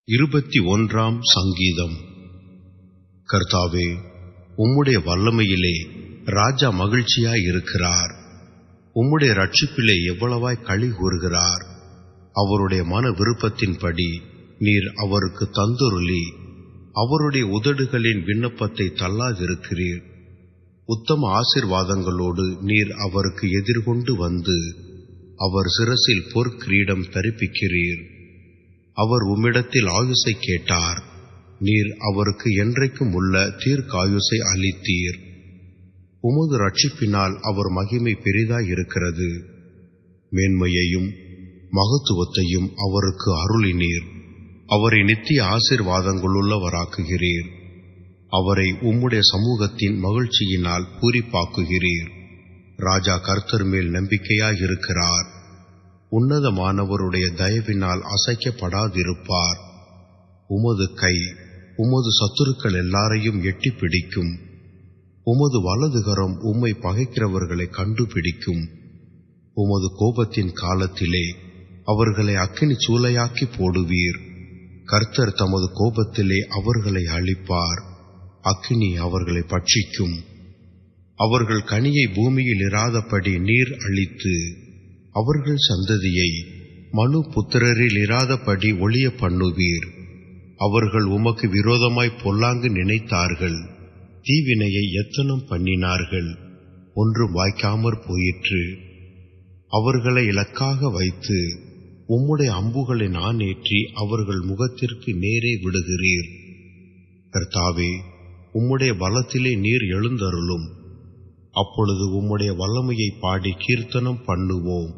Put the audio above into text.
21 சங்கீதம். கர்த்தாவே, உம்முடைய வல்லமையிலே ராஜா மகிழ்ச்சியாயிருக்கிறார். உம்முடைய இரட்சிப்பிலே எவ்வளவாய் களி கூறுகிறார். அவருடைய மன விருப்பத்தின்படி நீர் அவருக்கு தந்தருளி அவருடைய உதடுகளின் விண்ணப்பத்தை தள்ளாதிருக்கிறீர். உத்தம ஆசீர்வாதங்களோடு நீர் அவருக்கு எதிர்கொண்டு வந்து அவர் சிரசில் பொற்கிரீடம் தரிப்பிக்கிறீர். அவர் உம்மிடத்தில் ஆயுசை கேட்டார். நீர் அவருக்கு என்றைக்கும் உள்ள தீர்க்காயுசை அளித்தீர். உமது இரட்சிப்பினால் அவர் மகிமை பெரிதாயிருக்கிறது. மேன்மையையும் மகத்துவத்தையும் அவருக்கு அருளினீர். அவரை நித்திய ஆசீர்வாதங்களுள்ளவராக்குகிறீர். அவரை உம்முடைய சமூகத்தின் மகிழ்ச்சியினால் பூரிப்பாக்குகிறீர். ராஜா கர்த்தர் மேல் நம்பிக்கையாயிருக்கிறார். உன்னதமானவருடைய தயவினால் அசைக்கப்படாதிருப்பார். உமது கை உமது சத்துருக்கள் எல்லாரையும் எட்டி பிடிக்கும். உமது வலதுகரம் உம்மை பகைக்கிறவர்களை கண்டுபிடிக்கும். உமது கோபத்தின் காலத்திலே அவர்களை அக்கினி சூளையாக்கி போடுவீர். கர்த்தர் தமது கோபத்திலே அவர்களை அழிப்பார். அக்கினி அவர்களை பட்சிக்கும். அவர்கள் கனியை பூமியில் இராதபடி நீர் அழித்து அவர்கள் சந்ததியை மனு புத்திரரில் இராதபடி ஒளிய பண்ணுவீர். அவர்கள் உமக்கு விரோதமாய் பொல்லாங்கு நினைத்தார்கள். தீவினையை எத்தனம் பண்ணினார்கள், ஒன்றும் வாய்க்காமற் போயிற்று. அவர்களை இலக்காக வைத்து உம்முடைய அம்புகளை நானேற்றி அவர்கள் முகத்திற்கு நேரே விடுகிறீர். கர்த்தாவே, உம்முடைய பலத்திலே நீர் எழுந்தருளும். அப்பொழுது உம்முடைய வல்லமையை பாடி கீர்த்தனம் பண்ணுவோம்.